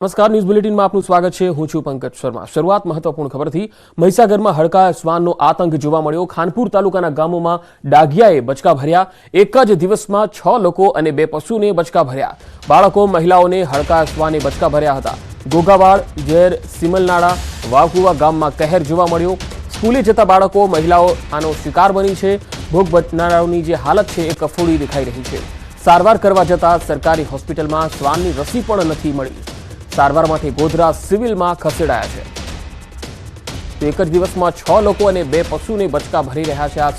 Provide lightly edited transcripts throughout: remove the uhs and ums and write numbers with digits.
નમસ્કાર, ન્યૂઝ બુલેટિનમાં આપનું સ્વાગત છે। હું છું પંકજ શર્મા। શરૂઆત મહત્વપૂર્ણ ખબરથી। મહીસાગરમાં હડકાયા શ્વાનનો આતંક જોવા મળ્યો। ખાનપુર તાલુકાના ગામોમાં ડાઘિયાએ બચકા ભર્યા। એક જ દિવસમાં 6 લોકો અને 2 પશુને બચકા ભર્યા। બાળકો મહિલાઓને હડકાયા શ્વાને બચકા ભર્યા હતા। ગોગાવાડ, ઝેર, સિમલનાળા, વાવકુવા ગામમાં કહેર જોવા મળ્યો। સ્કૂલે જતા બાળકો મહિલાઓ આનો શિકાર બની છે। ભોગ બનનારાઓની જે હાલત છે એ કફોડી દેખાઈ રહી છે। સારવાર કરવા જતા સરકારી હોસ્પિટલમાં શ્વાનની રસી પણ નથી મળી। સારવાર માટે ગોધરા સિવિલમાં ખસેડાયા છે। તો એક જ દિવસમાં 6 લોકો અને 2 પશુને બચકા ભરી રહ્યા છે આ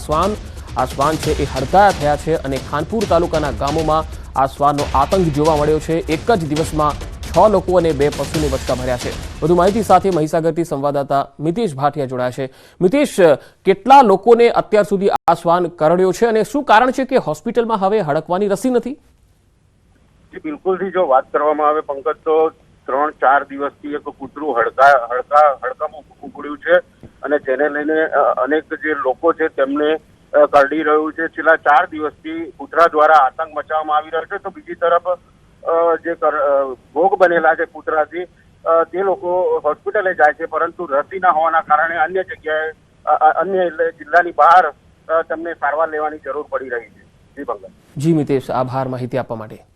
શ્વાન છે એ હડકાયા થયા છે અને ખાનપુર તાલુકાના ગામોમાં આ શ્વાનનો આતંક જોવા મળ્યો છે। એક જ દિવસમાં 6 લોકો અને 2 પશુને બચકા ભર્યા છે। વધુ માહિતી સાથે મહીસાગરથી સંવાદદાતા મિતેશ ભાટિયા જોડાયા છે। મિતેશ, કેટલા લોકોને અત્યાર સુધી આ શ્વાન કરડ્યો છે અને શું કારણ છે કે હોસ્પિટલમાં હવે હડકવાની રસી નથી? બિલકુલ, જો વાત કરવામાં આવે પંકજ, તો 3-4 દિવસથી એક કૂતરું હડકામાં ઉપડ્યું છે અને જેને લઈને અનેક જે લોકો છે તેમને કરડી રહ્યું છે। છેલ્લા 4 દિવસથી કૂતરા દ્વારા આતંક મચાવવામાં આવી રહ્યો છે। તો બીજી તરફ જે ભોગ બનેલા છે કૂતરાથી તે લોકો હોસ્પિટલે જાય છે, પરંતુ રસી ના હોવાના કારણે અન્ય જગ્યાએ અન્ય જિલ્લાની બહાર તેમને સારવાર લેવાની જરૂર પડી રહી છે। જી પંકજ। જી મિતેશ, આભાર માહિતી આપવા માટે।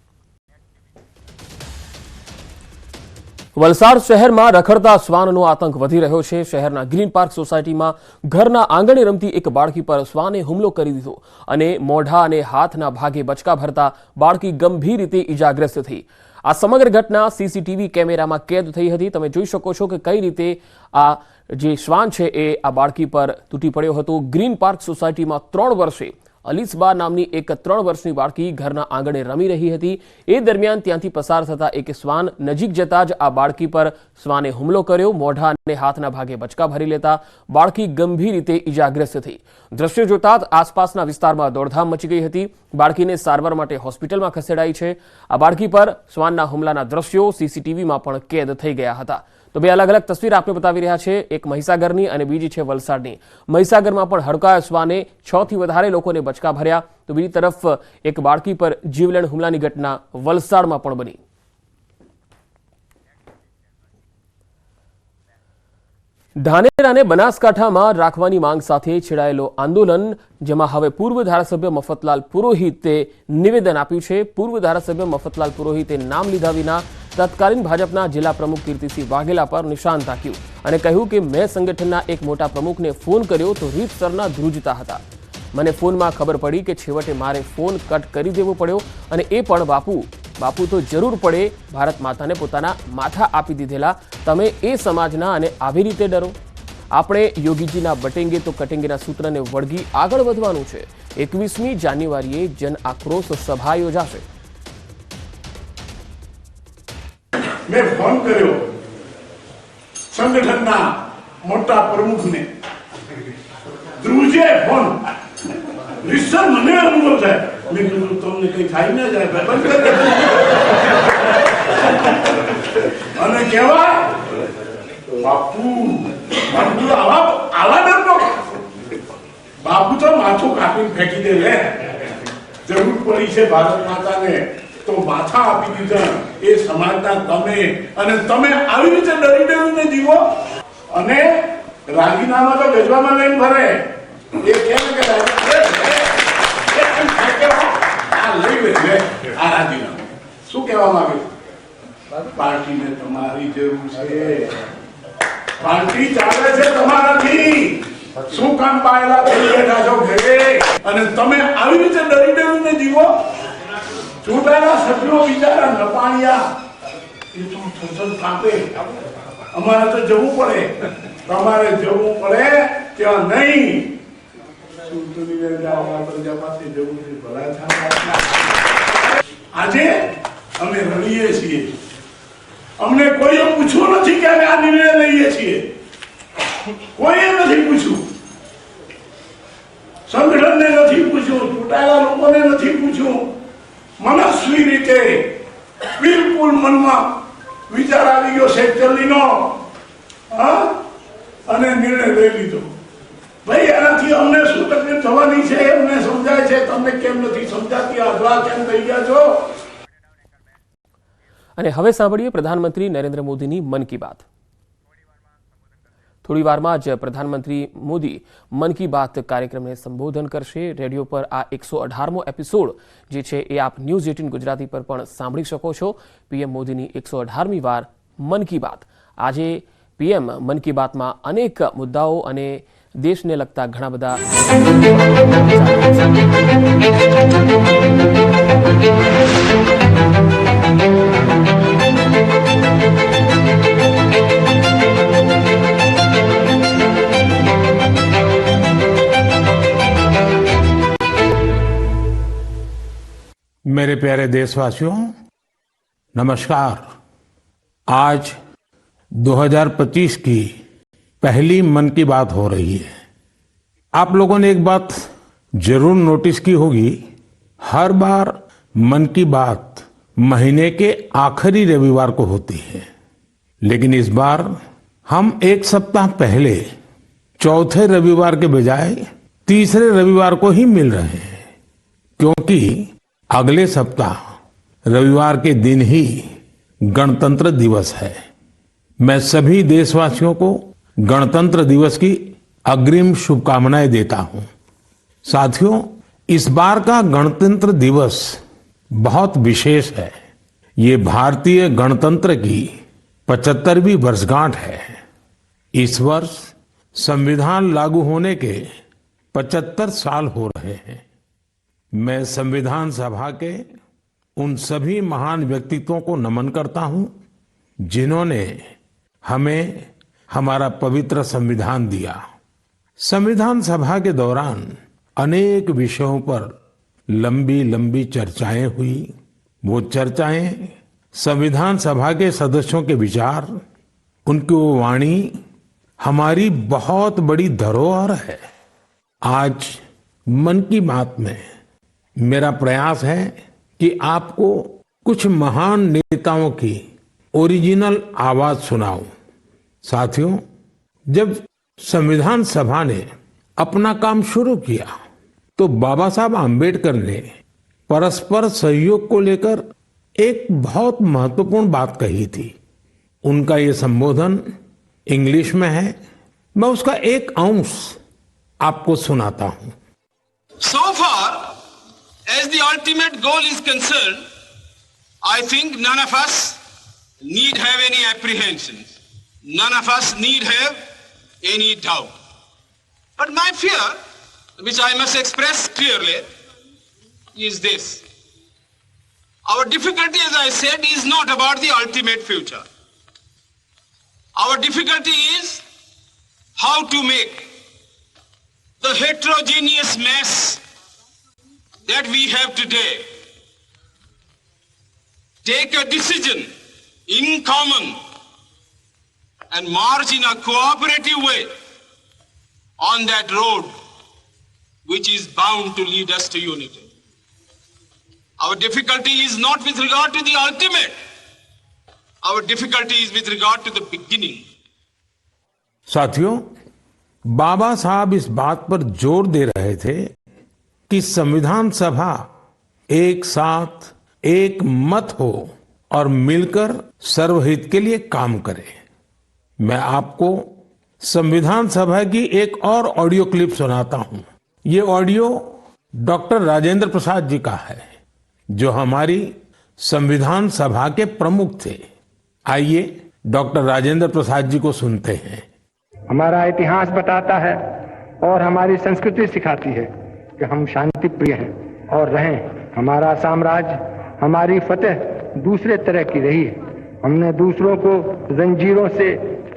વલસાડ શહેરમાં રખડતા શ્વાનનો આતંક વધી રહ્યો છે। શહેરના ગ્રીન પાર્ક સોસાયટીમાં ઘરના આંગણે રમતી એક બાળકી પર શ્વાને હુમલો કરી દીધો અને મોઢા અને હાથના ભાગે બચકા ભરતા બાળકી ગંભીર રીતે ઈજાગ્રસ્ત થઈ। આ સમગ્ર ઘટના સીસીટીવી કેમેરામાં કેદ થઈ હતી। તમે જોઈ શકો છો કે કઈ રીતે આ જે શ્વાન છે એ આ બાળકી પર તૂટી પડ્યો હતો। ગ્રીન પાર્ક સોસાયટીમાં 3 વર્ષે અલીસબા નામની એક 3 વર્ષની બાળકી ઘરના આંગણે રમી રહી હતી। એ દરમિયાન ત્યાંથી પસાર થતા એક શ્વાન નજીક જતા જ આ બાળકી પર શ્વાને હુમલો કર્યો। મોઢા અને હાથના ભાગે બચકા ભરી લેતા બાળકી ગંભીર રીતે ઈજાગ્રસ્ત થઈ। દ્રશ્યો જોતા જ આસપાસના વિસ્તારમાં દોડધામ મચી ગઈ હતી। બાળકીને સારવાર માટે હોસ્પિટલમાં ખસેડાઈ છે। આ બાળકી પર શ્વાનના હુમલાના દ્રશ્યો સીસીટીવીમાં પણ કેદ થઈ ગયા હતા। તો 2 અલગ અલગ તસવીર આપણે બતાવી રહ્યા છે, એક મહીસાગરની અને બીજી છે વલસાડની। મહીસાગરમાં પણ હડકાયા શ્વાને 6 થી વધારે લોકોને બચકા ભર્યા, તો બીજી તરફ એક બાળકી પર જીવલેણ હુમલાની ઘટના વલસાડમાં પણ બની। ધાનેરા અને બનાસકાંઠામાં રાખવાની માંગ સાથે છેડાયેલો આંદોલન, જેમાં હવે પૂર્વ ધારાસભ્ય મફતલાલ પુરોહિતે નિવેદન આપ્યું છે। પૂર્વ ધારાસભ્ય મફતલાલ પુરોહિતે નામ લીધા વિના તત્કાલીન ભાજપના જિલ્લા પ્રમુખ કીર્તિસિંહ વાઘેલા પર નિશાન તાક્યું અને કહ્યું કે મેં સંગઠનના એક મોટા પ્રમુખને ફોન કર્યો તો રીતસરના ધ્રુજતા હતા। મને ફોનમાં ખબર પડી કે છેવટે મારે ફોન કટ કરી દેવો પડ્યો અને એ પણ બાપુ તો જરૂર પડે ભારત માતાને પોતાના માથા આપી દીધેલા। તમે એ સમાજના અને આવી રીતે ડરો? આપણે યોગીજીના બટેંગે તો કટેંગેના સૂત્રને વળગી આગળ વધવાનું છે। 21મી જાન્યુઆરીએ જન આક્રોશ સભા યોજાશે। મેં ફોન કર્યો સંગઠનના મોટા પ્રમુખને, ધ્રુજે ફોન રીસર મને અનુભવ થાય। મેં કીધું તમને કઈ થાય ના જાય અને કેવા બાપુ આવા ડરનો બાપુ તો માથું કાપીને ફેંકી દે લે। જરૂર પડી છે ભારત માતાને તો માથા આપી દીધા એ સમાજના તમે, અને તમે આવી રીતે ડરીને જીવો અને રાજીનામા તો ગજવામાં લઈને ભરે। એ કેમ કે આ લઈ લે આ રાજીનામું શું કહેવા માંગે? પાર્ટીને તમારી જરૂર છે, પાર્ટી ચાલે છે તમારાથી। શું કામ પાયેલા થઈ બેઠા છો ઘરે અને તમે આવી રીતે ડરીને જીવો? ચૂંટાયેલા સભ્યો બિચારા નપાણિયા, એ તો થરથર કાપે। અમારે તો જવું પડે, તમારે જવું પડે ત્યાં નહીં। પ્રજાપતિ જવું છે ભલા થાય। આજે અમે રડીએ છીએ, અમને કોઈએ પૂછ્યું નથી કે અમે આ નિર્ણય લઈએ છીએ। કોઈએ નથી પૂછ્યું, સંગઠનને નથી પૂછ્યું, ચૂંટાયેલા લોકોને નથી પૂછ્યું। મનસ્વી રીતે બિલકુલ મનમાં વિચાર આવી ગયો સેક્ટરલીનો અને નિર્ણય લઈ લીધો। ભાઈ એનાથી અમને શું તકલીફ થવાની છે અમને સમજાય છે, તમને કેમ નથી સમજાતી? આધળા કેમ થઈ ગયા છો? અને હવે સાંભળીએ પ્રધાનમંત્રી નરેન્દ્ર મોદીની મન કી બાત. થોડી વારમાં જ પ્રધાનમંત્રી મોદી મન કી બાત કાર્યક્રમને સંબોધન કરશે. રેડિયો પર આ 118મો એપિસોડ જે છે એ આપ ન્યૂઝ 18 ગુજરાતી પર પણ સાંભળી શકો છો. પીએમ મોદીની 118મી વાર મન કી બાત. આજે પીએમ મન કી બાતમાં અનેક મુદ્દાઓ અને દેશને લગતા ઘણા બધા मेरे प्यारे देशवासियों, नमस्कार। आज 2025 की पहली मन की बात हो रही है। आप लोगों ने एक बात जरूर नोटिस की होगी, हर बार मन की बात महीने के आखिरी रविवार को होती है, लेकिन इस बार हम एक सप्ताह पहले चौथे रविवार के बजाय तीसरे रविवार को ही मिल रहे हैं, क्योंकि अगले सप्ताह रविवार के दिन ही गणतंत्र दिवस है। मैं सभी देशवासियों को गणतंत्र दिवस की अग्रिम शुभकामनाएं देता हूं। साथियों, इस बार का गणतंत्र दिवस बहुत विशेष है। ये भारतीय गणतंत्र की 75वीं वर्षगांठ है। इस वर्ष संविधान लागू होने के 75 साल हो रहे हैं। मैं संविधान सभा के उन सभी महान व्यक्तित्वों को नमन करता हूं जिन्होंने हमें हमारा पवित्र संविधान दिया। संविधान सभा के दौरान अनेक विषयों पर लंबी लंबी चर्चाएं हुई। वो चर्चाएं संविधान सभा के सदस्यों के विचार, उनकी वो वाणी हमारी बहुत बड़ी धरोहर है। आज मन की बात में मेरा प्रयास है कि आपको कुछ महान नेताओं की ओरिजिनल आवाज सुनाऊं। साथियों, जब संविधान सभा ने अपना काम शुरू किया तो बाबा साहब आम्बेडकर ने परस्पर सहयोग को लेकर एक बहुत महत्वपूर्ण बात कही थी। उनका ये संबोधन इंग्लिश में है, मैं उसका एक अंश आपको सुनाता हूं। So far as the ultimate goal is concerned, I think none of us need have any apprehensions. None of us need have any doubt. But my fear, which I must express clearly, is this. Our difficulty, as I said, is not about the ultimate future. Our difficulty is how to make the heterogeneous mess that we have today take a decision in common and march in a cooperative way on that road which is bound to lead us to unity. Our difficulty is not with regard to the ultimate. Our difficulty is with regard to the beginning. साथियों, बाबा साहब इस बात पर जोर दे रहे थे कि संविधान सभा एक साथ एक मत हो और मिलकर सर्वहित के लिए काम करे। मैं आपको संविधान सभा की एक और ऑडियो क्लिप सुनाता हूं। ये ऑडियो डॉक्टर राजेंद्र प्रसाद जी का है, जो हमारी संविधान सभा के प्रमुख थे। आइए डॉक्टर राजेंद्र प्रसाद जी को सुनते हैं। हमारा इतिहास बताता है और हमारी संस्कृति सिखाती है कि हम शांति प्रिय हैं और रहें। हमारा साम्राज्य, हमारी फतेह दूसरे तरह की रही है। हमने दूसरों को जंजीरों से,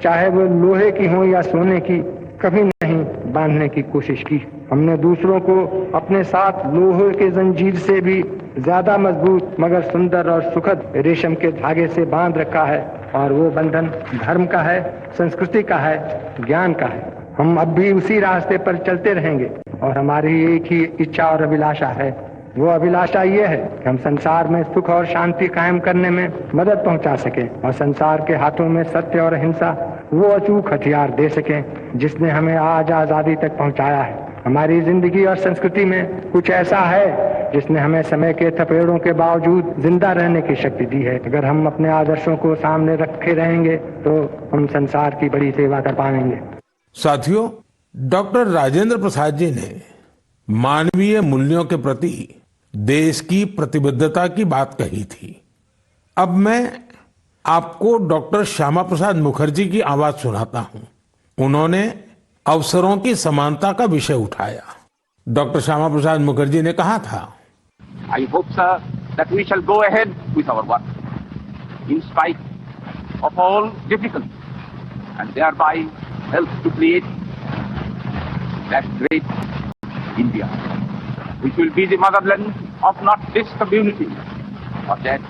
चाहे वो लोहे की हो या सोने की, कभी नहीं बांधने की कोशिश की। हमने दूसरों को अपने साथ लोहे के जंजीर से भी ज्यादा मजबूत मगर सुंदर और सुखद रेशम के धागे से बांध रखा है, और वो बंधन धर्म का है, संस्कृति का है, ज्ञान का है। हम अब भी उसी रास्ते पर चलते रहेंगे और हमारी एक ही इच्छा और अभिलाषा है। वो अभिलाषा ये है कि हम संसार में सुख और शांति कायम करने में मदद पहुंचा सकें और संसार के हाथों में सत्य और अहिंसा वो अचूक हथियार दे सकें जिसने हमें आज आजादी तक पहुंचाया है। हमारी जिंदगी और संस्कृति में कुछ ऐसा है जिसने हमें समय के थपेड़ों के बावजूद जिंदा रहने की शक्ति दी है। अगर हम अपने आदर्शों को सामने रखे रहेंगे तो हम संसार की बड़ी सेवा कर पाएंगे। साथियों, डॉक्टर राजेंद्र प्रसाद जी ने मानवीय मूल्यों के प्रति देश की प्रतिबद्धता की बात कही थी। अब मैं आपको डॉक्टर श्यामा प्रसाद मुखर्जी की आवाज सुनाता हूं। उन्होंने अवसरों की समानता का विषय उठाया। डॉक्टर श्यामा प्रसाद मुखर्जी ने कहा था, I hope, sir, that we shall go ahead with our work in spite of all difficulties and thereby help to create that great India, which will be the motherland of not this community or that,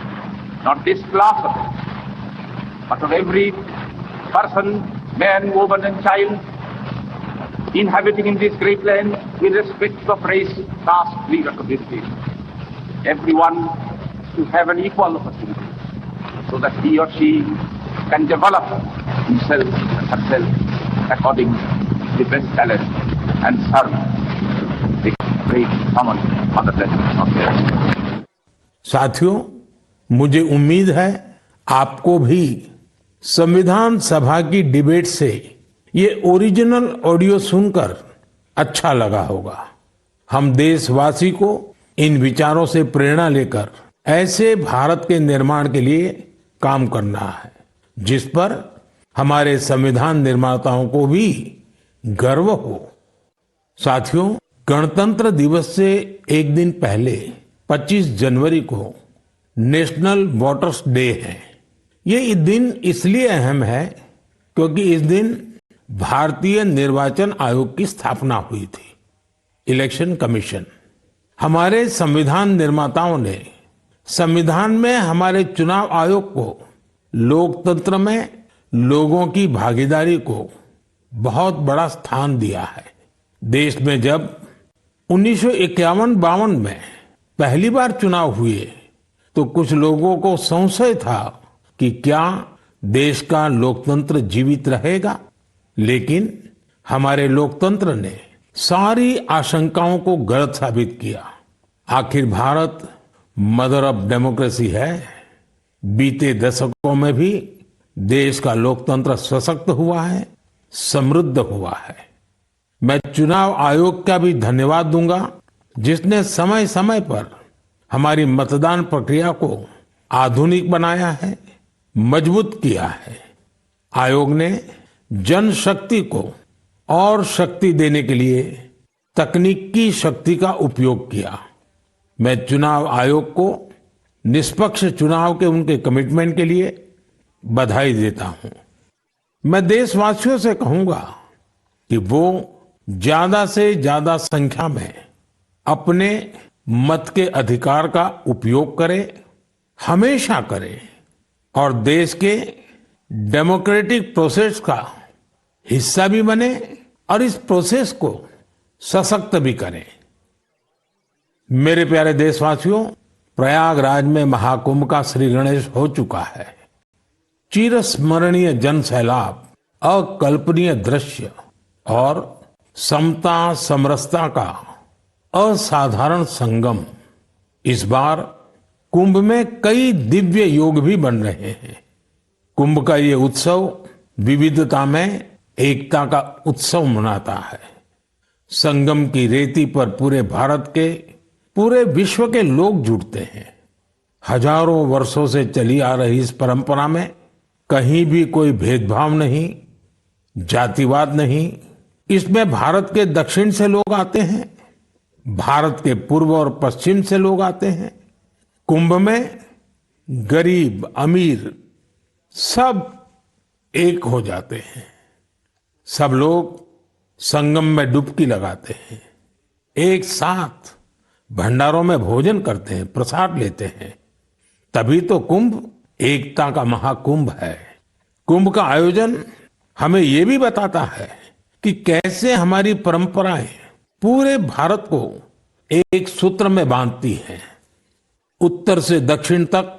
not this class of it, but of every person, man, woman and child inhabiting in this great land, irrespective of race, caste, creed or community. Everyone to have an equal opportunity so that he or she can develop himself and herself according to the best talent and serve the great common motherland of theirs. साथियों, मुझे उम्मीद है आपको भी संविधान सभा की debate से ये ओरिजिनल ऑडियो सुनकर अच्छा लगा होगा। हम देशवासी को इन विचारों से प्रेरणा लेकर ऐसे भारत के निर्माण के लिए काम करना है जिस पर हमारे संविधान निर्माताओं को भी गर्व हो। साथियों, गणतंत्र दिवस से एक दिन पहले 25 जनवरी को नेशनल वोटर्स डे है। ये दिन इसलिए अहम है क्योंकि इस दिन भारतीय निर्वाचन आयोग की स्थापना हुई थी। Election commission. हमारे संविधान निर्माताओं ने संविधान में हमारे चुनाव आयोग को लोकतंत्र में लोगों की भागीदारी को बहुत बड़ा स्थान दिया है। देश में जब 1951-52 में पहली बार चुनाव हुए तो कुछ लोगों को संशय था कि क्या देश का लोकतंत्र जीवित रहेगा, लेकिन हमारे लोकतंत्र ने सारी आशंकाओं को गलत साबित किया। आखिर भारत मदर ऑफ डेमोक्रेसी है। बीते दशकों में भी देश का लोकतंत्र सशक्त हुआ है, समृद्ध हुआ है। मैं चुनाव आयोग का भी धन्यवाद दूंगा जिसने समय समय पर हमारी मतदान प्रक्रिया को आधुनिक बनाया है, मजबूत किया है। आयोग ने जनशक्ति को और शक्ति देने के लिए तकनीकी शक्ति का उपयोग किया। मैं चुनाव आयोग को निष्पक्ष चुनाव के उनके कमिटमेंट के लिए बधाई देता हूं। मैं देशवासियों से कहूंगा कि वो ज्यादा से ज्यादा संख्या में अपने मत के अधिकार का उपयोग करें, हमेशा करें और देश के डेमोक्रेटिक प्रोसेस का हिस्सा भी बने और इस प्रोसेस को सशक्त भी करें। मेरे प्यारे देशवासियों, प्रयागराज में महाकुंभ का श्री गणेश हो चुका है। चिरस्मरणीय जन सैलाब, अकल्पनीय दृश्य और समता समरसता का असाधारण संगम। इस बार कुंभ में कई दिव्य योग भी बन रहे हैं। कुंभ का ये उत्सव विविधता में एकता का उत्सव मनाता है। संगम की रेती पर पूरे भारत के, पूरे विश्व के लोग जुड़ते हैं। हजारों वर्षों से चली आ रही इस परंपरा में कहीं भी कोई भेदभाव नहीं, जातिवाद नहीं। इसमें भारत के दक्षिण से लोग आते हैं, भारत के पूर्व और पश्चिम से लोग आते हैं। कुंभ में गरीब अमीर सब एक हो जाते हैं। सब लोग संगम में डुबकी लगाते हैं, एक साथ भंडारों में भोजन करते हैं, प्रसाद लेते हैं। तभी तो कुंभ एकता का महाकुंभ है। कुंभ का आयोजन हमें ये भी बताता है कि कैसे हमारी परंपराएं पूरे भारत को एक सूत्र में बांधती हैं। उत्तर से दक्षिण तक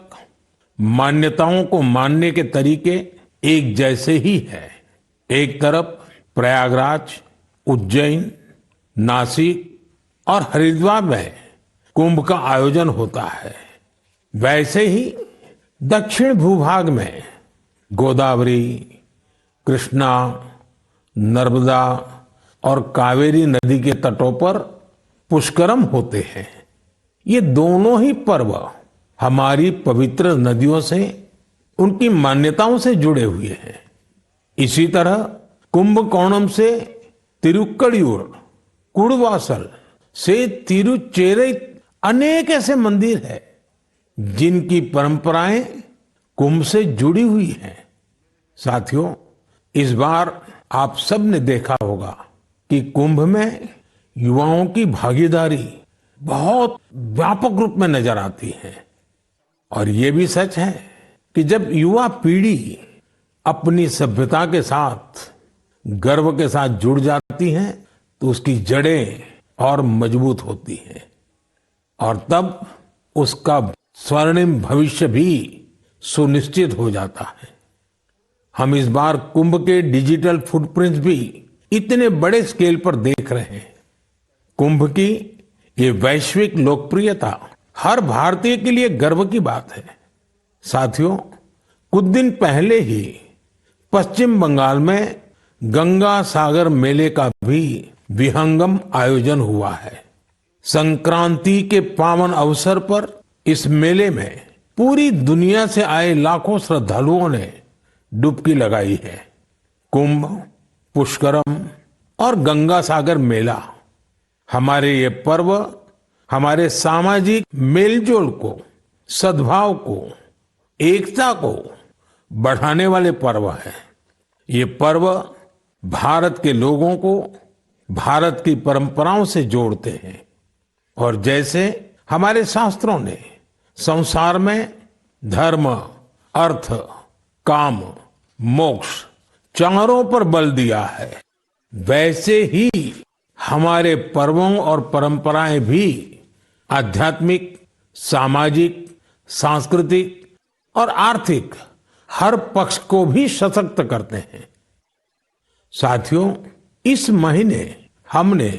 मान्यताओं को मानने के तरीके एक जैसे ही है। एक तरफ प्रयागराज, उज्जैन, नासिक और हरिद्वार में कुंभ का आयोजन होता है, वैसे ही दक्षिण भूभाग में गोदावरी, कृष्णा, नर्मदा और कावेरी नदी के तटों पर पुष्करम होते हैं। ये दोनों ही पर्व हमारी पवित्र नदियों से, उनकी मान्यताओं से जुड़े हुए हैं। इसी तरह कुंभकोणम से तिरुक्कड़ियूर, कुड़वासल से तिरुचेरै अनेक ऐसे मंदिर हैं जिनकी परंपराएं कुंभ से जुड़ी हुई हैं। साथियों, इस बार आप सब ने देखा होगा कि कुंभ में युवाओं की भागीदारी बहुत व्यापक रूप में नजर आती है। और ये भी सच है कि जब युवा पीढ़ी अपनी सभ्यता के साथ गर्व के साथ जुड़ जाती है तो उसकी जड़ें और मजबूत होती हैं और तब उसका स्वर्णिम भविष्य भी सुनिश्चित हो जाता है। हम इस बार कुंभ के डिजिटल फुटप्रिंट्स भी इतने बड़े स्केल पर देख रहे हैं। कुंभ की ये वैश्विक लोकप्रियता हर भारतीय के लिए गर्व की बात है। साथियों, कुछ दिन पहले ही पश्चिम बंगाल में गंगा सागर मेले का भी विहंगम आयोजन हुआ है। संक्रांति के पावन अवसर पर इस मेले में पूरी दुनिया से आए लाखों श्रद्धालुओं ने डुबकी लगाई है। कुंभ, पुष्करम और गंगा सागर मेला हमारे ये पर्व हमारे सामाजिक मेलजोल को, सद्भाव को, एकता को बढ़ाने वाले पर्व है। ये पर्व भारत के लोगों को भारत की परंपराओं से जोड़ते हैं और जैसे हमारे शास्त्रों ने संसार में धर्म, अर्थ, काम, मोक्ष चारों पर बल दिया है, वैसे ही हमारे पर्वों और परंपराएं भी आध्यात्मिक, सामाजिक, सांस्कृतिक और आर्थिक हर पक्ष को भी सशक्त करते हैं। साथियों, इस महीने हमने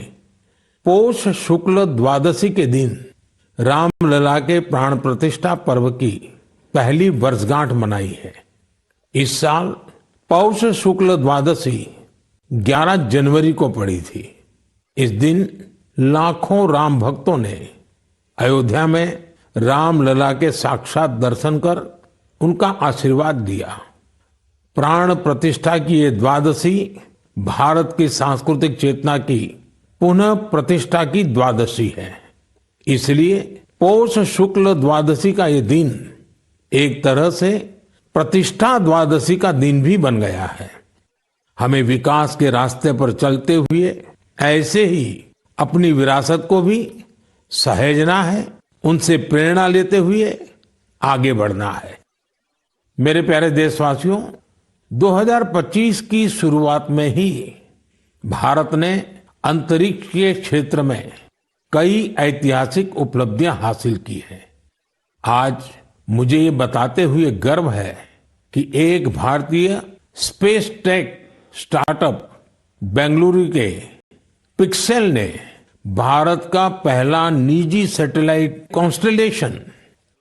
पौष शुक्ल द्वादशी के दिन रामलला के प्राण प्रतिष्ठा पर्व की पहली वर्षगांठ मनाई है। इस साल पौष शुक्ल द्वादशी 11 जनवरी को पड़ी थी। इस दिन लाखों राम भक्तों ने अयोध्या में रामलला के साक्षात दर्शन कर उनका आशीर्वाद लिया। प्राण प्रतिष्ठा की ये द्वादशी भारत की सांस्कृतिक चेतना की पुनः प्रतिष्ठा की द्वादशी है। इसलिए पौष शुक्ल द्वादशी का ये दिन एक तरह से प्रतिष्ठा द्वादशी का दिन भी बन गया है। हमें विकास के रास्ते पर चलते हुए ऐसे ही अपनी विरासत को भी सहेजना है, उनसे प्रेरणा लेते हुए आगे बढ़ना है। मेरे प्यारे देशवासियों, 2025 की शुरुआत में ही भारत ने अंतरिक्ष के क्षेत्र में कई ऐतिहासिक उपलब्धियां हासिल की हैं। आज मुझे ये बताते हुए गर्व है कि एक भारतीय स्पेस टेक स्टार्टअप बेंगलुरु के पिक्सेल ने भारत का पहला निजी सैटेलाइट कॉन्स्टेलेशन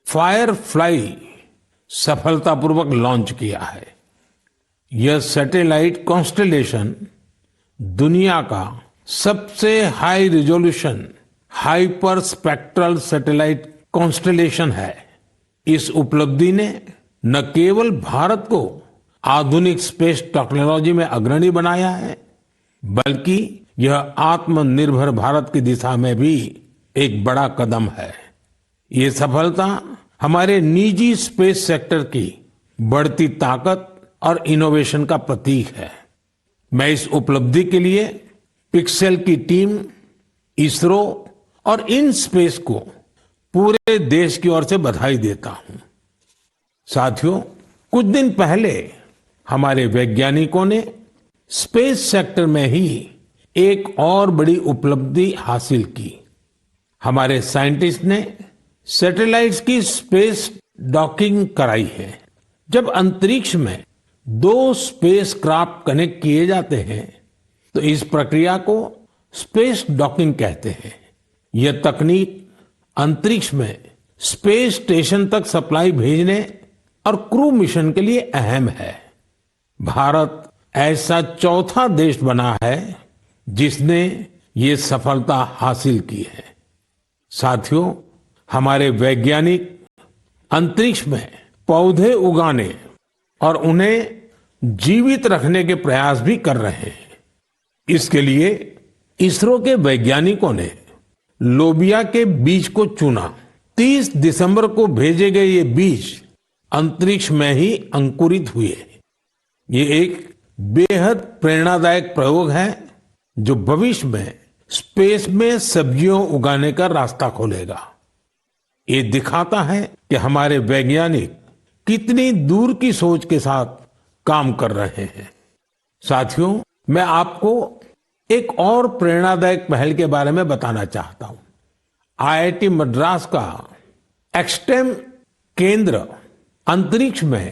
फायरफ्लाई सफलतापूर्वक लॉन्च किया है। यह सैटेलाइट कॉन्स्टेलेशन दुनिया का सबसे high resolution hyper spectral satellite constellation है। इस उपलब्धि ने न केवल भारत को आधुनिक स्पेस टेक्नोलॉजी में अग्रणी बनाया है, बल्कि यह आत्मनिर्भर भारत की दिशा में भी एक बड़ा कदम है। ये सफलता हमारे निजी स्पेस सेक्टर की बढ़ती ताकत और इनोवेशन का प्रतीक है। मैं इस उपलब्धि के लिए पिक्सेल की टीम, इसरो और इन स्पेस को पूरे देश की ओर से बधाई देता हूं। साथियों, कुछ दिन पहले हमारे वैज्ञानिकों ने स्पेस सेक्टर में ही एक और बड़ी उपलब्धि हासिल की। हमारे साइंटिस्ट ने सैटेलाइट्स की स्पेस डॉकिंग कराई है। जब अंतरिक्ष में 2 स्पेस क्राफ्ट कनेक्ट किए जाते हैं तो इस प्रक्रिया को स्पेस डॉकिंग कहते हैं। यह तकनीक अंतरिक्ष में स्पेस स्टेशन तक सप्लाई भेजने और क्रू मिशन के लिए अहम है। भारत ऐसा चौथा देश बना है जिसने ये सफलता हासिल की है। साथियों, हमारे वैज्ञानिक अंतरिक्ष में पौधे उगाने और उन्हें जीवित रखने के प्रयास भी कर रहे हैं। इसके लिए इसरो के वैज्ञानिकों ने लोबिया के बीज को चुना। 30 दिसंबर को भेजे गए ये बीज अंतरिक्ष में ही अंकुरित हुए। ये एक बेहद प्रेरणादायक प्रयोग है जो भविष्य में स्पेस में सब्जियों उगाने का रास्ता खोलेगा। ये दिखाता है कि हमारे वैज्ञानिक कितनी दूर की सोच के साथ काम कर रहे हैं। साथियों, मैं आपको एक और प्रेरणादायक पहल के बारे में बताना चाहता हूं। आईआईटी मद्रास का एक्सटेम केंद्र अंतरिक्ष में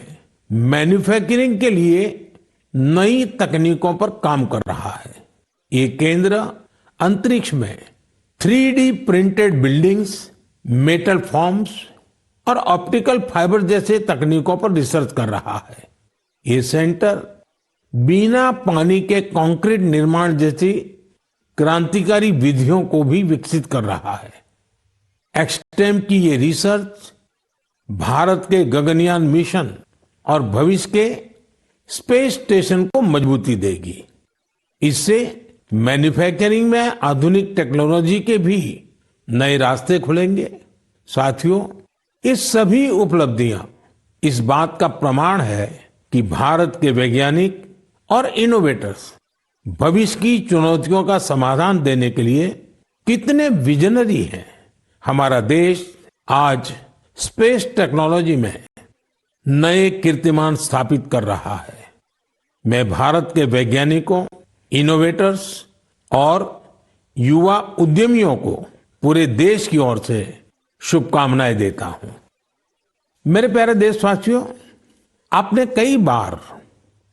मैन्युफैक्चरिंग के लिए नई तकनीकों पर काम कर रहा है। ये केंद्र अंतरिक्ष में 3D printed buildings, metal forms और ऑप्टिकल फाइबर जैसे तकनीकों पर रिसर्च कर रहा है। ये सेंटर बिना पानी के कंक्रीट निर्माण जैसी क्रांतिकारी विधियों को भी विकसित कर रहा है। एक्सटेम की ये रिसर्च भारत के गगनयान मिशन और भविष्य के स्पेस स्टेशन को मजबूती देगी। इससे मैन्युफैक्चरिंग में आधुनिक टेक्नोलॉजी के भी नए रास्ते खुलेंगे। साथियों, ये सभी उपलब्धियां इस बात का प्रमाण है कि भारत के वैज्ञानिक और इनोवेटर्स भविष्य की चुनौतियों का समाधान देने के लिए कितने विजनरी हैं। हमारा देश आज स्पेस टेक्नोलॉजी में नए कीर्तिमान स्थापित कर रहा है। मैं भारत के वैज्ञानिकों, इनोवेटर्स और युवा उद्यमियों को पूरे देश की ओर से शुभकामनाएं देता हूं। मेरे प्यारे देशवासियों, आपने कई बार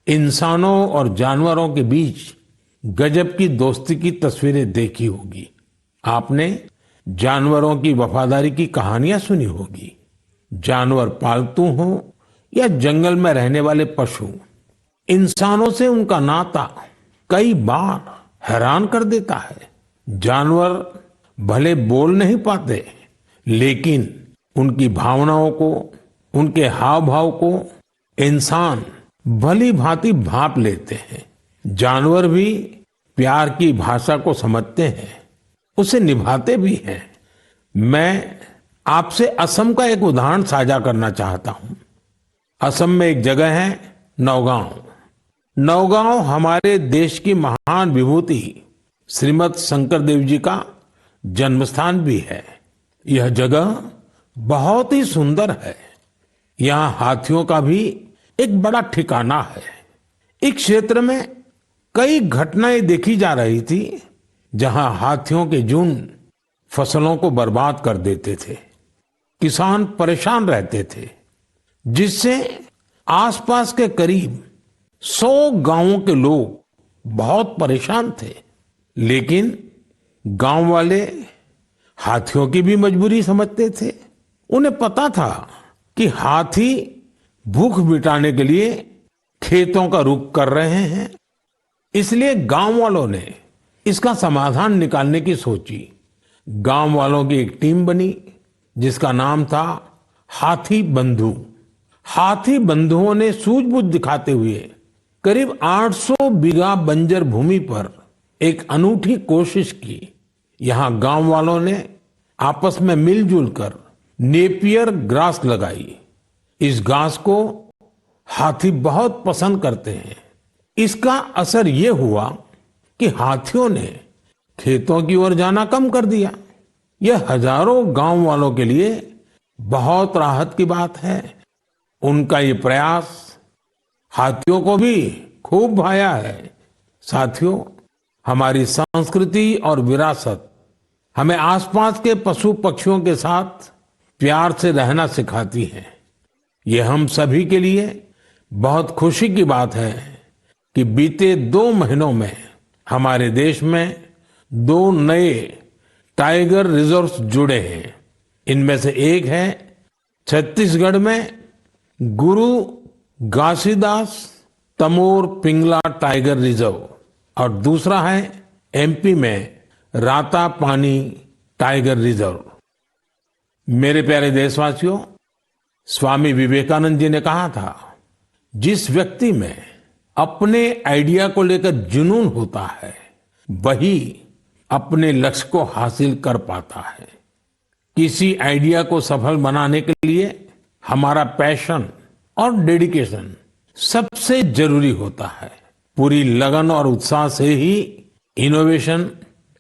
इंसानों और जानवरों के बीच गजब की दोस्ती की तस्वीरें देखी होगी। आपने जानवरों की वफादारी की कहानियां सुनी होगी। जानवर पालतू हो या जंगल में रहने वाले पशु, इंसानों से उनका नाता कई बार हैरान कर देता है। जानवर भले बोल नहीं पाते, लेकिन उनकी भावनाओं को, उनके हाव भाव को इंसान भली भांति भांप लेते हैं। जानवर भी प्यार की भाषा को समझते हैं, उसे निभाते भी हैं। मैं आपसे असम का एक उदाहरण साझा करना चाहता हूं। असम में एक जगह है नौगांव। नौगांव हमारे देश की महान विभूति श्रीमद शंकर देव जी का जन्मस्थान भी है। यह जगह बहुत ही सुंदर है। यहाँ हाथियों का भी एक बड़ा ठिकाना है। इस क्षेत्र में कई घटनाएं देखी जा रही थी जहां हाथियों के झुंड फसलों को बर्बाद कर देते थे। किसान परेशान रहते थे, जिससे आसपास के करीब 100 गांवों के लोग बहुत परेशान थे। लेकिन गांव वाले हाथियों की भी मजबूरी समझते थे। उन्हें पता था कि हाथी भूख मिटाने के लिए खेतों का रुख कर रहे हैं, इसलिए गांव वालों ने इसका समाधान निकालने की सोची। गांव वालों की एक टीम बनी जिसका नाम था हाथी बंधु। हाथी बंधुओं ने सूझबूझ दिखाते हुए करीब 800 बीघा बंजर भूमि पर एक अनूठी कोशिश की। यहां गांव वालों ने आपस में मिलजुल कर नेपियर ग्रास लगाई। इस घास को हाथी बहुत पसंद करते हैं। इसका असर ये हुआ कि हाथियों ने खेतों की ओर जाना कम कर दिया। यह हजारों गांव वालों के लिए बहुत राहत की बात है। उनका ये प्रयास हाथियों को भी खूब भाया है। साथियों, हमारी संस्कृति और विरासत हमें आसपास के पशु पक्षियों के साथ प्यार से रहना सिखाती है। ये हम सभी के लिए बहुत खुशी की बात है कि बीते 2 महीनों में हमारे देश में 2 नए टाइगर रिजर्व्स जुड़े हैं। इनमें से एक है छत्तीसगढ़ में गुरु घासीदास तमोर पिंगला टाइगर रिजर्व और दूसरा है एमपी में राता पानी टाइगर रिजर्व। मेरे प्यारे देशवासियों, स्वामी विवेकानंद जी ने कहा था, जिस व्यक्ति में अपने आइडिया को लेकर जुनून होता है वही अपने लक्ष्य को हासिल कर पाता है। किसी आइडिया को सफल बनाने के लिए हमारा पैशन और डेडिकेशन सबसे जरूरी होता है। पूरी लगन और उत्साह से ही इनोवेशन,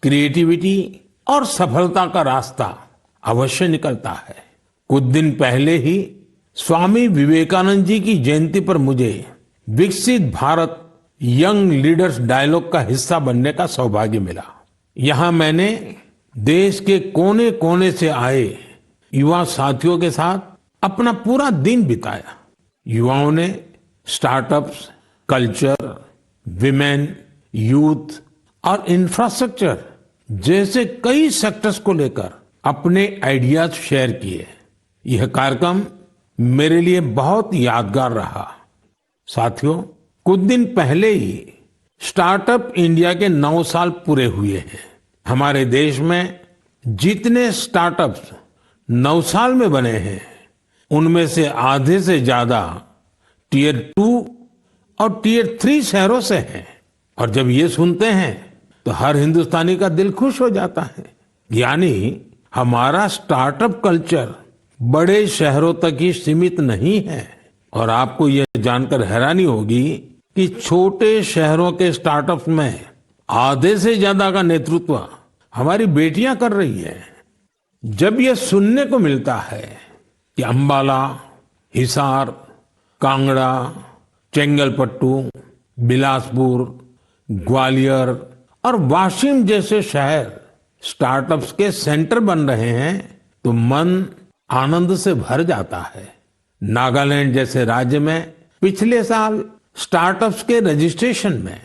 क्रिएटिविटी और सफलता का रास्ता अवश्य निकलता है। कुछ दिन पहले ही स्वामी विवेकानंद जी की जयंती पर मुझे विकसित भारत यंग लीडर्स डायलॉग का हिस्सा बनने का सौभाग्य मिला। यहाँ मैंने देश के कोने कोने से आए युवा साथियों के साथ अपना पूरा दिन बिताया। युवाओं ने स्टार्टअप्स, कल्चर, विमेन, यूथ और इंफ्रास्ट्रक्चर जैसे कई सेक्टर्स को लेकर अपने आइडियाज शेयर किए। यह कार्यक्रम मेरे लिए बहुत यादगार रहा। साथियों, कुछ दिन पहले ही स्टार्टअप इंडिया के 9 साल पूरे हुए हैं। हमारे देश में जितने स्टार्टअप्स 9 साल में बने हैं उनमें से आधे से ज्यादा टियर 2 और टियर 3 शहरों से हैं। और जब ये सुनते हैं तो हर हिंदुस्तानी का दिल खुश हो जाता है। यानी हमारा स्टार्टअप कल्चर बड़े शहरों तक ही सीमित नहीं है। और आपको यह जानकर हैरानी होगी कि छोटे शहरों के स्टार्टअप्स में आधे से ज्यादा का नेतृत्व हमारी बेटियां कर रही है। जब यह सुनने को मिलता है कि अंबाला, हिसार, कांगड़ा, चेंगलपट्टू, बिलासपुर, ग्वालियर और वाशिम जैसे शहर स्टार्टअप्स के सेंटर बन रहे हैं तो मन आनंद से भर जाता है। नागालैंड जैसे राज्य में पिछले साल स्टार्टअप्स के रजिस्ट्रेशन में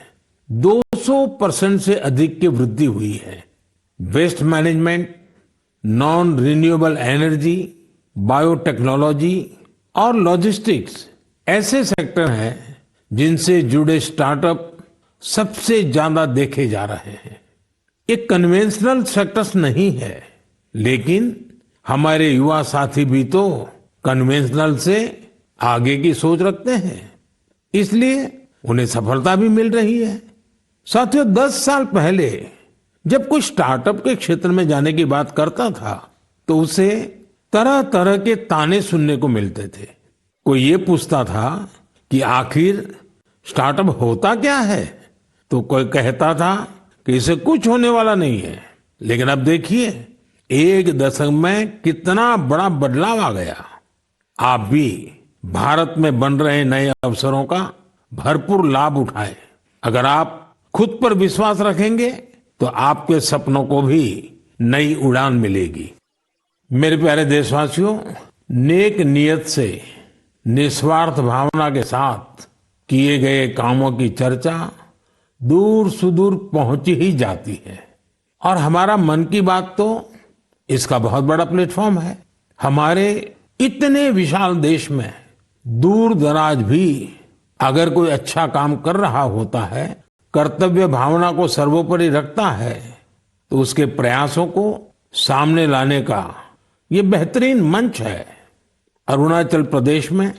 200% से अधिक की वृद्धि हुई है। Waste management, non renewable energy, biotechnology और लॉजिस्टिक्स ऐसे सेक्टर हैं जिनसे जुड़े स्टार्टअप सबसे ज्यादा देखे जा रहे हैं। ये कन्वेंशनल सेक्टर्स नहीं है, लेकिन हमारे युवा साथी भी तो कन्वेंशनल से आगे की सोच रखते हैं, इसलिए उन्हें सफलता भी मिल रही है। साथियों, 10 साल पहले जब कोई स्टार्टअप के क्षेत्र में जाने की बात करता था तो उसे तरह तरह के ताने सुनने को मिलते थे। कोई ये पूछता था कि आखिर स्टार्टअप होता क्या है, तो कोई कहता था कि इसे कुछ होने वाला नहीं है। लेकिन अब देखिए, 1 दशक में कितना बड़ा बदलाव आ गया। आप भी भारत में बन रहे नए अवसरों का भरपूर लाभ उठाएं। अगर आप खुद पर विश्वास रखेंगे तो आपके सपनों को भी नई उड़ान मिलेगी। मेरे प्यारे देशवासियों, नेक नियत से निस्वार्थ भावना के साथ किए गए कामों की चर्चा दूर सुदूर पहुंच ही जाती है। और हमारा मन की बात तो इसका बहुत बड़ा प्लेटफॉर्म है। हमारे इतने विशाल देश में दूर दराज भी अगर कोई अच्छा काम कर रहा होता है, कर्तव्य भावना को सर्वोपरि रखता है, तो उसके प्रयासों को सामने लाने का ये बेहतरीन मंच है। अरुणाचल प्रदेश में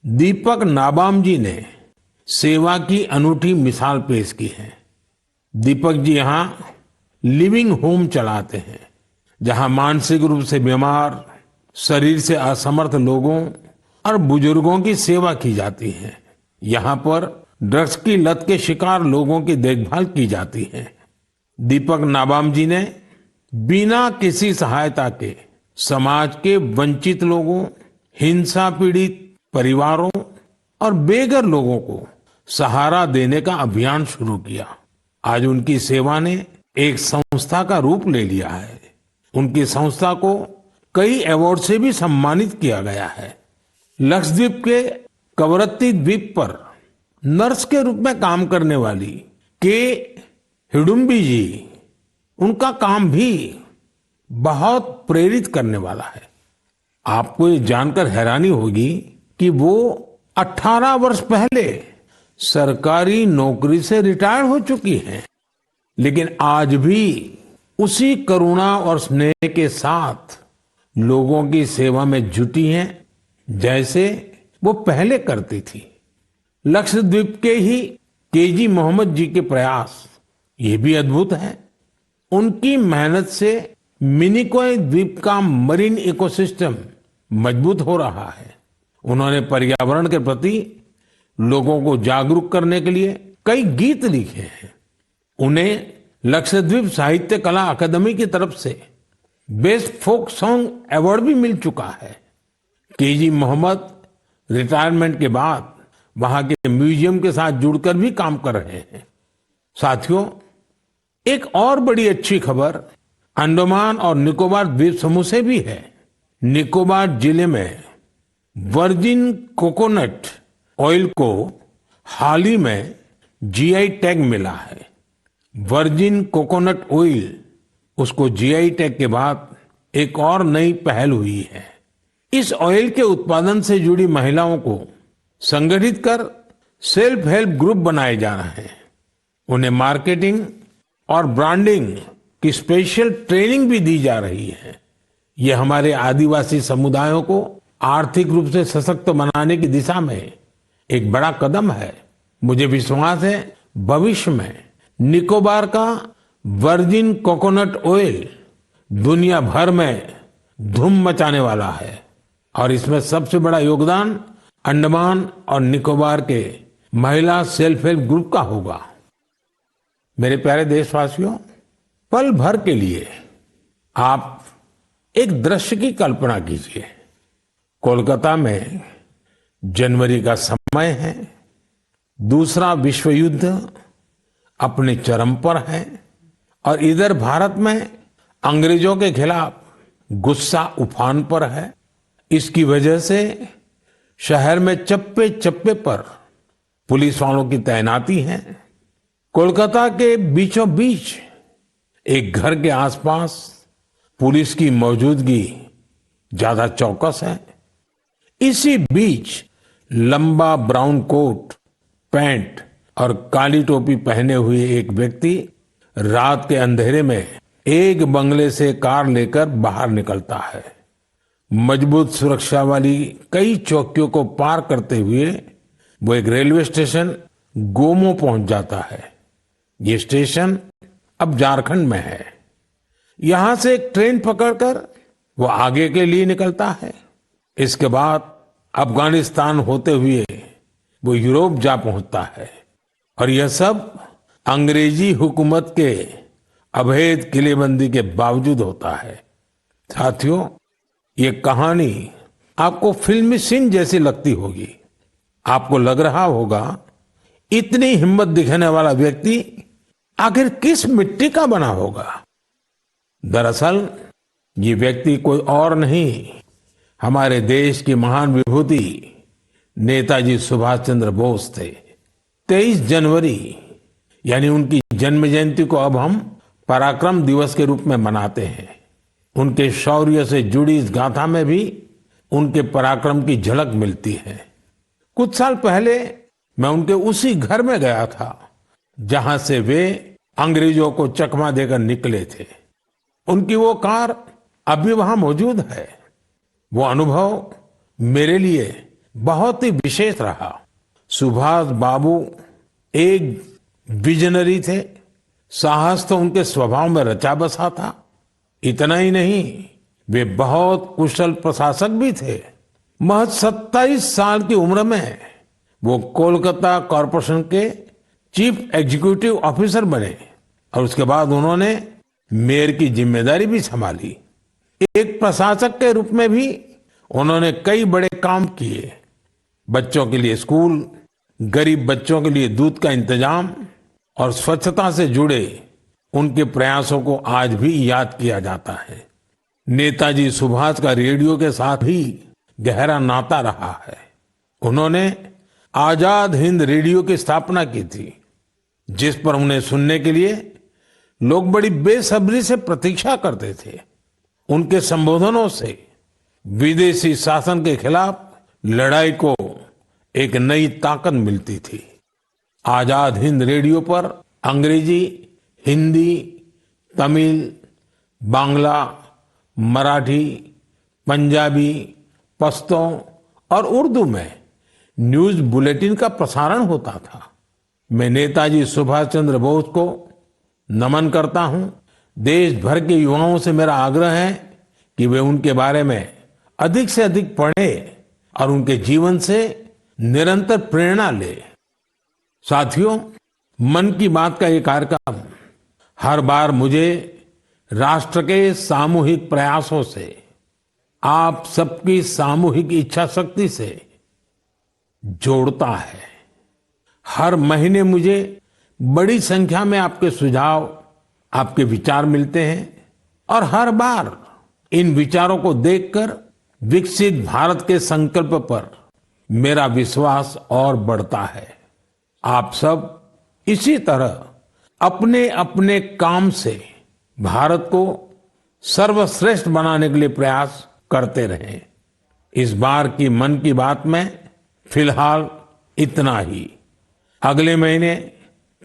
दीपक नाबाम जी ने सेवा की अनूठी मिसाल पेश की है। दीपक जी यहाँ लिविंग होम चलाते हैं, जहाँ मानसिक रूप से बीमार, शरीर से असमर्थ लोगों और बुजुर्गों की सेवा की जाती है। यहाँ पर ड्रग्स की लत के शिकार लोगों की देखभाल की जाती है। दीपक नाबाम जी ने बिना किसी सहायता के समाज के वंचित लोगों, हिंसा पीड़ित परिवारों और बेघर लोगों को सहारा देने का अभियान शुरू किया। आज उनकी सेवा ने एक संस्था का रूप ले लिया है। उनकी संस्था को कई अवार्ड से भी सम्मानित किया गया है। लक्षद्वीप के कवरत्ती द्वीप पर नर्स के रूप में काम करने वाली के हिडुम्बी जी, उनका काम भी बहुत प्रेरित करने वाला है। आपको ये जानकर हैरानी होगी कि वो 18 वर्ष पहले सरकारी नौकरी से रिटायर हो चुकी हैं, लेकिन आज भी उसी करुणा और स्नेह के साथ लोगों की सेवा में जुटी हैं जैसे वो पहले करती थी। लक्षद्वीप के ही केजी मोहम्मद जी के प्रयास ये भी अद्भुत है। उनकी मेहनत से मिनिकॉय द्वीप का मरीन इकोसिस्टम मजबूत हो रहा है। उन्होंने पर्यावरण के प्रति लोगों को जागरूक करने के लिए कई गीत लिखे हैं। उन्हें लक्षद्वीप साहित्य कला अकादमी की तरफ से बेस्ट फोक सॉन्ग अवार्ड भी मिल चुका है। केजी मोहम्मद रिटायरमेंट के बाद वहां के म्यूजियम के साथ जुड़कर भी काम कर रहे हैं। साथियों, एक और बड़ी अच्छी खबर अंडमान और निकोबार द्वीप समूह से भी है। निकोबार जिले में वर्जिन कोकोनट ऑयल को हाल ही में जीआई टैग मिला है। वर्जिन कोकोनट ऑयल, उसको जीआई टैग के बाद एक और नई पहल हुई है। इस ऑयल के उत्पादन से जुड़ी महिलाओं को संगठित कर सेल्फ हेल्प ग्रुप बनाए जा रहे हैं। उन्हें मार्केटिंग और ब्रांडिंग की स्पेशल ट्रेनिंग भी दी जा रही है। ये हमारे आदिवासी समुदायों को आर्थिक रूप से सशक्त बनाने की दिशा में एक बड़ा कदम है। मुझे विश्वास है भविष्य में निकोबार का वर्जिन कोकोनट ऑयल दुनिया भर में धूम मचाने वाला है और इसमें सबसे बड़ा योगदान अंडमान और निकोबार के महिला सेल्फ हेल्प ग्रुप का होगा। मेरे प्यारे देशवासियों, पल भर के लिए आप एक दृश्य की कल्पना कीजिए। कोलकाता में जनवरी का समय है, दूसरा विश्व युद्ध अपने चरम पर है और इधर भारत में अंग्रेजों के खिलाफ गुस्सा उफान पर है। इसकी वजह से शहर में चप्पे चप्पे पर पुलिस वालों की तैनाती है। कोलकाता के बीचों बीच एक घर के आसपास पुलिस की मौजूदगी ज्यादा चौकस है। इसी बीच लंबा ब्राउन कोट, पैंट और काली टोपी पहने हुए एक व्यक्ति रात के अंधेरे में एक बंगले से कार लेकर बाहर निकलता है। मजबूत सुरक्षा वाली कई चौकियों को पार करते हुए वो एक रेलवे स्टेशन गोमो पहुंच जाता है। ये स्टेशन अब झारखंड में है। यहां से एक ट्रेन पकड़कर वो आगे के लिए निकलता है। इसके बाद अफगानिस्तान होते हुए वो यूरोप जा पहुंचता है और यह सब अंग्रेजी हुकूमत के अवैध किलेबंदी के बावजूद होता है। साथियों, ये कहानी आपको फिल्मी सीन जैसी लगती होगी। आपको लग रहा होगा इतनी हिम्मत दिखाने वाला व्यक्ति आखिर किस मिट्टी का बना होगा। दरअसल ये व्यक्ति कोई और नहीं, हमारे देश की महान विभूति नेताजी सुभाष चंद्र बोस थे। 23 जनवरी यानी उनकी जन्म जयंती को अब हम पराक्रम दिवस के रूप में मनाते हैं। उनके शौर्य से जुड़ी इस गाथा में भी उनके पराक्रम की झलक मिलती है। कुछ साल पहले मैं उनके उसी घर में गया था जहां से वे अंग्रेजों को चकमा देकर निकले थे। उनकी वो कार अभी वहां मौजूद है। वो अनुभव मेरे लिए बहुत ही विशेष रहा। सुभाष बाबू एक विजनरी थे। साहस तो उनके स्वभाव में रचा बसा था। इतना ही नहीं, वे बहुत कुशल प्रशासक भी थे। महज 27 साल की उम्र में वो कोलकाता कॉरपोरेशन के चीफ एग्जीक्यूटिव ऑफिसर बने और उसके बाद उन्होंने मेयर की जिम्मेदारी भी संभाली। एक प्रशासक के रूप में भी उन्होंने कई बड़े काम किए। बच्चों के लिए स्कूल, गरीब बच्चों के लिए दूध का इंतजाम और स्वच्छता से जुड़े उनके प्रयासों को आज भी याद किया जाता है। नेताजी सुभाष का रेडियो के साथ भी गहरा नाता रहा है। उन्होंने आजाद हिंद रेडियो की स्थापना की थी, जिस पर उन्हें सुनने के लिए लोग बड़ी बेसब्री से प्रतीक्षा करते थे। उनके संबोधनों से विदेशी शासन के खिलाफ लड़ाई को एक नई ताकत मिलती थी। आजाद हिंद रेडियो पर अंग्रेजी, हिंदी, तमिल, बांग्ला, मराठी, पंजाबी, पश्तो और उर्दू में न्यूज बुलेटिन का प्रसारण होता था। मैं नेताजी सुभाष चंद्र बोस को नमन करता हूं। देश भर के युवाओं से मेरा आग्रह है कि वे उनके बारे में अधिक से अधिक पढ़ें और उनके जीवन से निरंतर प्रेरणा लें। साथियों, मन की बात का ये कार्यक्रम हर बार मुझे राष्ट्र के सामूहिक प्रयासों से, आप सबकी सामूहिक इच्छा शक्ति से जोड़ता है। हर महीने मुझे बड़ी संख्या में आपके सुझाव, आपके विचार मिलते हैं और हर बार इन विचारों को देखकर विकसित भारत के संकल्प पर मेरा विश्वास और बढ़ता है। आप सब इसी तरह अपने अपने काम से भारत को सर्वश्रेष्ठ बनाने के लिए प्रयास करते रहें। इस बार की मन की बात में फिलहाल इतना ही। अगले महीने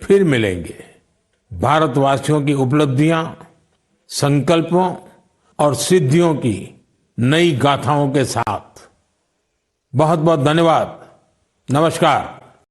फिर मिलेंगे। भारतवासियों की उपलब्धियां, संकल्पों और सिद्धियों की नई गाथाओं के साथ। बहुत बहुत धन्यवाद। नमस्कार।